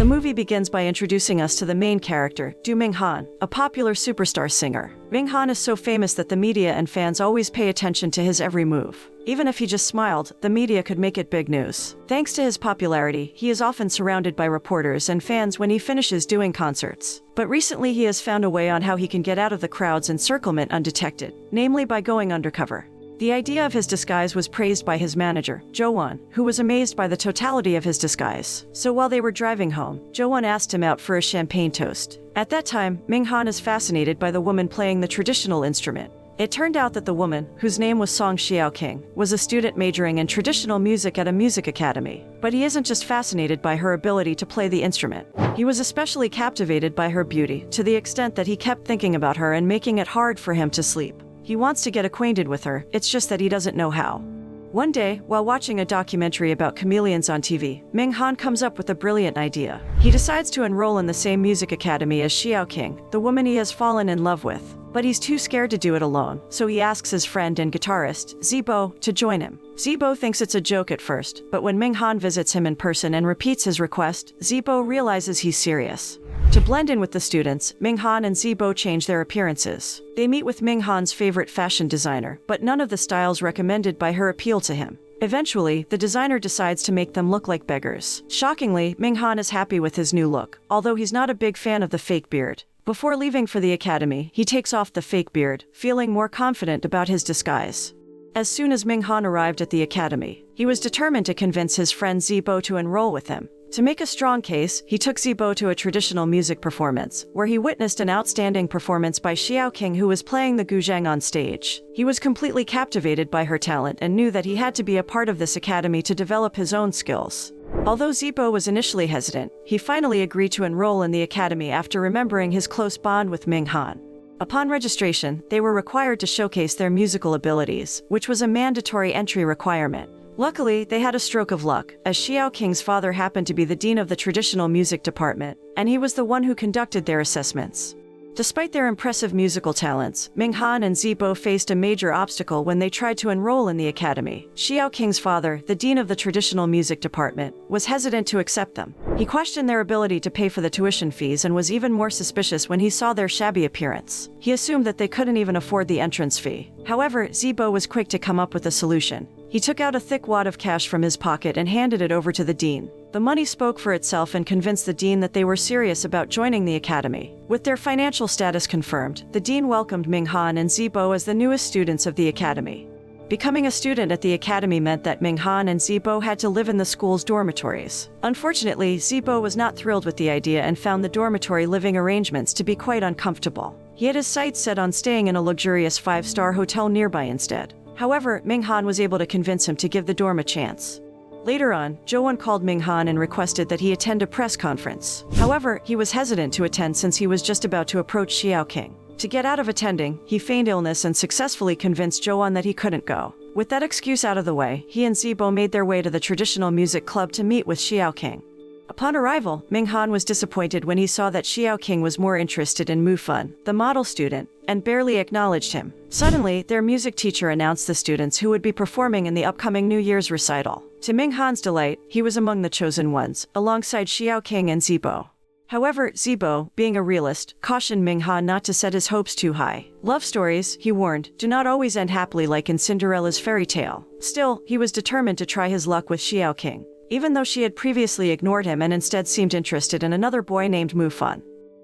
The movie begins by introducing us to the main character, Du Minghan, a popular superstar singer. Minghan is so famous that the media and fans always pay attention to his every move. Even if he just smiled, the media could make it big news. Thanks to his popularity, he is often surrounded by reporters and fans when he finishes doing concerts. But recently he has found a way on how he can get out of the crowd's encirclement undetected, namely by going undercover. The idea of his disguise was praised by his manager, Jo-won, who was amazed by the totality of his disguise. So while they were driving home, Jo-won asked him out for a champagne toast. At that time, Minghan is fascinated by the woman playing the traditional instrument. It turned out that the woman, whose name was Song Xiaoqing, was a student majoring in traditional music at a music academy. But he isn't just fascinated by her ability to play the instrument. He was especially captivated by her beauty, to the extent that he kept thinking about her and making it hard for him to sleep. He wants to get acquainted with her, it's just that he doesn't know how. One day, while watching a documentary about chameleons on TV, Minghan comes up with a brilliant idea. He decides to enroll in the same music academy as Xiaoqing, the woman he has fallen in love with. But he's too scared to do it alone, so he asks his friend and guitarist, Zibo, to join him. Zibo thinks it's a joke at first, but when Minghan visits him in person and repeats his request, Zibo realizes he's serious. To blend in with the students, Minghan and Zibo change their appearances. They meet with Minghan's favorite fashion designer, but none of the styles recommended by her appeal to him. Eventually, the designer decides to make them look like beggars. Shockingly, Minghan is happy with his new look, although he's not a big fan of the fake beard. Before leaving for the academy, he takes off the fake beard, feeling more confident about his disguise. As soon as Minghan arrived at the academy, he was determined to convince his friend Zibo to enroll with him. To make a strong case, he took Zibo to a traditional music performance, where he witnessed an outstanding performance by Xiaoqing, who was playing the guzheng on stage. He was completely captivated by her talent and knew that he had to be a part of this academy to develop his own skills. Although Zibo was initially hesitant, he finally agreed to enroll in the academy after remembering his close bond with Minghan. Upon registration, they were required to showcase their musical abilities, which was a mandatory entry requirement. Luckily, they had a stroke of luck, as Xiaoqing's father happened to be the dean of the traditional music department, and he was the one who conducted their assessments. Despite their impressive musical talents, Minghan and Zibo faced a major obstacle when they tried to enroll in the academy. Xiaoqing's father, the dean of the traditional music department, was hesitant to accept them. He questioned their ability to pay for the tuition fees and was even more suspicious when he saw their shabby appearance. He assumed that they couldn't even afford the entrance fee. However, Zibo was quick to come up with a solution. He took out a thick wad of cash from his pocket and handed it over to the dean. The money spoke for itself and convinced the dean that they were serious about joining the academy. With their financial status confirmed, the dean welcomed Minghan and Zibo as the newest students of the academy. Becoming a student at the academy meant that Minghan and Zibo had to live in the school's dormitories. Unfortunately, Zibo was not thrilled with the idea and found the dormitory living arrangements to be quite uncomfortable. He had his sights set on staying in a luxurious 5-star hotel nearby instead. However, Minghan was able to convince him to give the dorm a chance. Later on, Jo-won called Minghan and requested that he attend a press conference. However, he was hesitant to attend since he was just about to approach Xiaoqing. To get out of attending, he feigned illness and successfully convinced Jo-won that he couldn't go. With that excuse out of the way, he and Zibo made their way to the traditional music club to meet with Xiaoqing. Upon arrival, Minghan was disappointed when he saw that Xiaoqing was more interested in Mufun, the model student, and barely acknowledged him. Suddenly, their music teacher announced the students who would be performing in the upcoming New Year's recital. To Minghan's delight, he was among the chosen ones, alongside Xiaoqing and Zibo. However, Zibo, being a realist, cautioned Minghan not to set his hopes too high. Love stories, he warned, do not always end happily like in Cinderella's fairy tale. Still, he was determined to try his luck with Xiaoqing, even though she had previously ignored him and instead seemed interested in another boy named Mufun.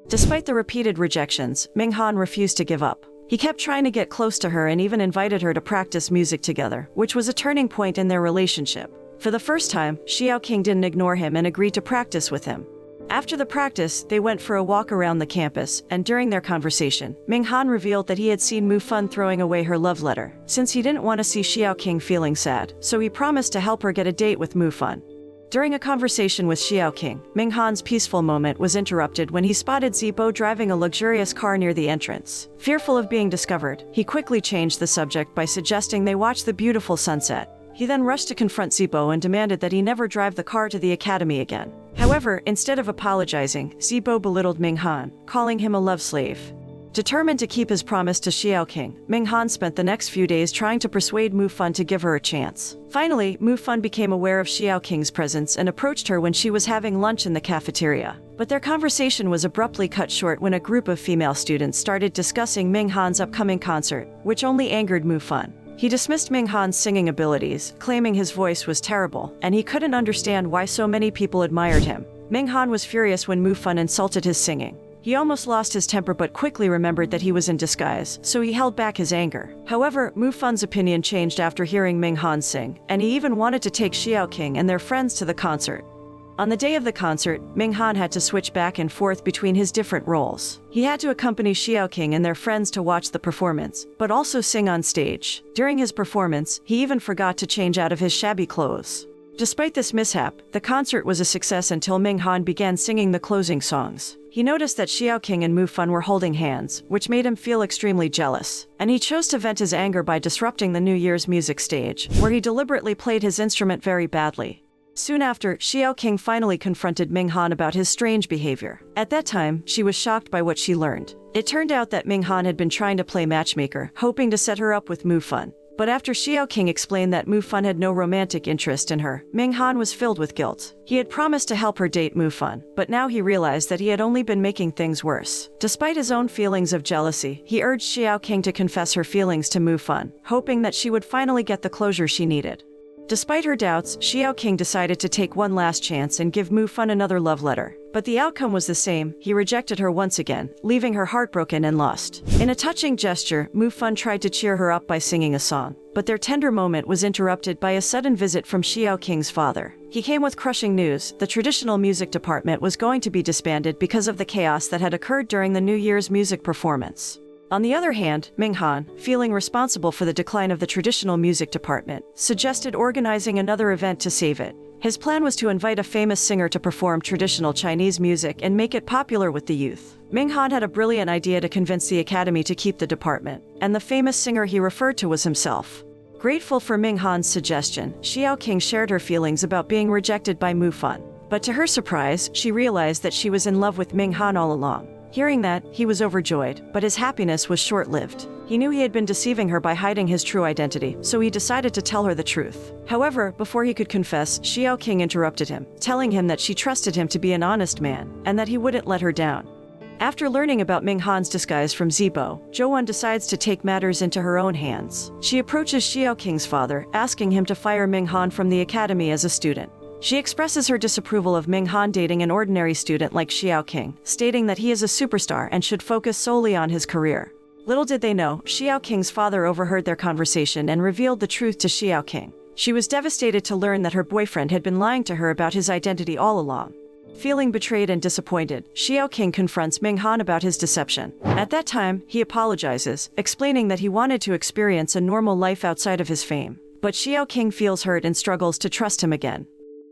Despite the repeated rejections, Minghan refused to give up. He kept trying to get close to her and even invited her to practice music together, which was a turning point in their relationship. For the first time, Xiaoqing didn't ignore him and agreed to practice with him. After the practice, they went for a walk around the campus, and during their conversation, Minghan revealed that he had seen Mufun throwing away her love letter, since he didn't want to see Xiaoqing feeling sad, so he promised to help her get a date with Mufun. During a conversation with Xiaoqing, Minghan's peaceful moment was interrupted when he spotted Zibo driving a luxurious car near the entrance. Fearful of being discovered, he quickly changed the subject by suggesting they watch the beautiful sunset. He then rushed to confront Zibo and demanded that he never drive the car to the academy again. However, instead of apologizing, Zibo belittled Minghan, calling him a love slave. Determined to keep his promise to Xiaoqing, Ming Han spent the next few days trying to persuade Mu Fun to give her a chance. Finally, Mu Fun became aware of Xiaoqing's presence and approached her when she was having lunch in the cafeteria. But their conversation was abruptly cut short when a group of female students started discussing Ming Han's upcoming concert, which only angered Mu Fun. He dismissed Ming Han's singing abilities, claiming his voice was terrible, and he couldn't understand why so many people admired him. Ming Han was furious when Mu Fun insulted his singing. He almost lost his temper but quickly remembered that he was in disguise, so he held back his anger. However, Mu Fun's opinion changed after hearing Ming Han sing, and he even wanted to take Xiaoqing and their friends to the concert. On the day of the concert, Ming Han had to switch back and forth between his different roles. He had to accompany Xiaoqing and their friends to watch the performance, but also sing on stage. During his performance, he even forgot to change out of his shabby clothes. Despite this mishap, the concert was a success until Ming Han began singing the closing songs. He noticed that Xiaoqing and Mu Fun were holding hands, which made him feel extremely jealous. And he chose to vent his anger by disrupting the New Year's music stage, where he deliberately played his instrument very badly. Soon after, Xiaoqing finally confronted Ming Han about his strange behavior. At that time, she was shocked by what she learned. It turned out that Ming Han had been trying to play matchmaker, hoping to set her up with Mu Fun. But after Xiaoqing explained that Mu Fun had no romantic interest in her, Ming Han was filled with guilt. He had promised to help her date Mu Fun, but now he realized that he had only been making things worse. Despite his own feelings of jealousy, he urged Xiaoqing to confess her feelings to Mu Fun, hoping that she would finally get the closure she needed. Despite her doubts, Xiaoqing decided to take one last chance and give Mu Fun another love letter. But the outcome was the same. He rejected her once again, leaving her heartbroken and lost. In a touching gesture, Mu Fun tried to cheer her up by singing a song. But their tender moment was interrupted by a sudden visit from Xiaoqing's father. He came with crushing news. The traditional music department was going to be disbanded because of the chaos that had occurred during the New Year's music performance. On the other hand, Ming Han, feeling responsible for the decline of the traditional music department, suggested organizing another event to save it. His plan was to invite a famous singer to perform traditional Chinese music and make it popular with the youth. Ming Han had a brilliant idea to convince the academy to keep the department, and the famous singer he referred to was himself. Grateful for Ming Han's suggestion, Xiaoqing shared her feelings about being rejected by Mu Fun. But to her surprise, she realized that she was in love with Ming Han all along. Hearing that, he was overjoyed, but his happiness was short-lived. He knew he had been deceiving her by hiding his true identity, so he decided to tell her the truth. However, before he could confess, Xiaoqing interrupted him, telling him that she trusted him to be an honest man, and that he wouldn't let her down. After learning about Ming Han's disguise from Zibo, Zhou decides to take matters into her own hands. She approaches Xiaoqing's father, asking him to fire Ming Han from the academy as a student. She expresses her disapproval of Ming Han dating an ordinary student like Xiaoqing, stating that he is a superstar and should focus solely on his career. Little did they know, Xiaoqing's father overheard their conversation and revealed the truth to Xiaoqing. She was devastated to learn that her boyfriend had been lying to her about his identity all along. Feeling betrayed and disappointed, Xiaoqing confronts Ming Han about his deception. At that time, he apologizes, explaining that he wanted to experience a normal life outside of his fame. But Xiaoqing feels hurt and struggles to trust him again.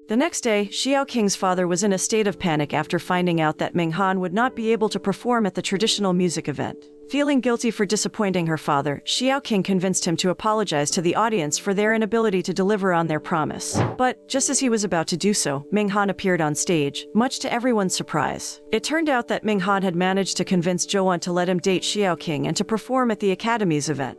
The next day, Xiaoqing's father was in a state of panic after finding out that Ming Han would not be able to perform at the traditional music event. Feeling guilty for disappointing her father, Xiaoqing convinced him to apologize to the audience for their inability to deliver on their promise. But, just as he was about to do so, Ming Han appeared on stage, much to everyone's surprise. It turned out that Ming Han had managed to convince Zhou to let him date Xiaoqing and to perform at the academy's event.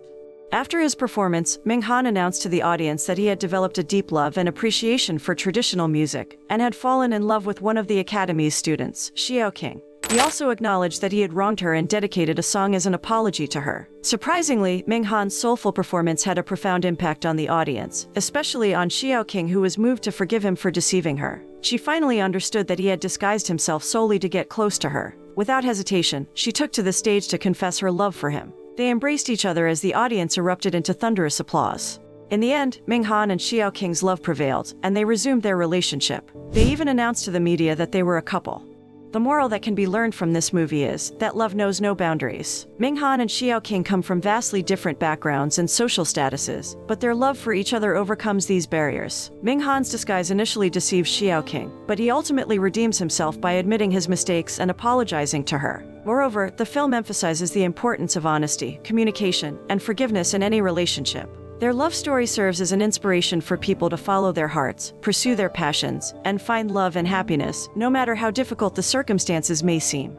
After his performance, Ming Han announced to the audience that he had developed a deep love and appreciation for traditional music, and had fallen in love with one of the academy's students, Xiaoqing. He also acknowledged that he had wronged her and dedicated a song as an apology to her. Surprisingly, Ming Han's soulful performance had a profound impact on the audience, especially on Xiaoqing, who was moved to forgive him for deceiving her. She finally understood that he had disguised himself solely to get close to her. Without hesitation, she took to the stage to confess her love for him. They embraced each other as the audience erupted into thunderous applause. In the end, Ming Han and Xiaoqing's love prevailed, and they resumed their relationship. They even announced to the media that they were a couple. The moral that can be learned from this movie is that love knows no boundaries. Ming Han and Xiaoqing come from vastly different backgrounds and social statuses, but their love for each other overcomes these barriers. Ming Han's disguise initially deceives Xiaoqing, but he ultimately redeems himself by admitting his mistakes and apologizing to her. Moreover, the film emphasizes the importance of honesty, communication, and forgiveness in any relationship. Their love story serves as an inspiration for people to follow their hearts, pursue their passions, and find love and happiness, no matter how difficult the circumstances may seem.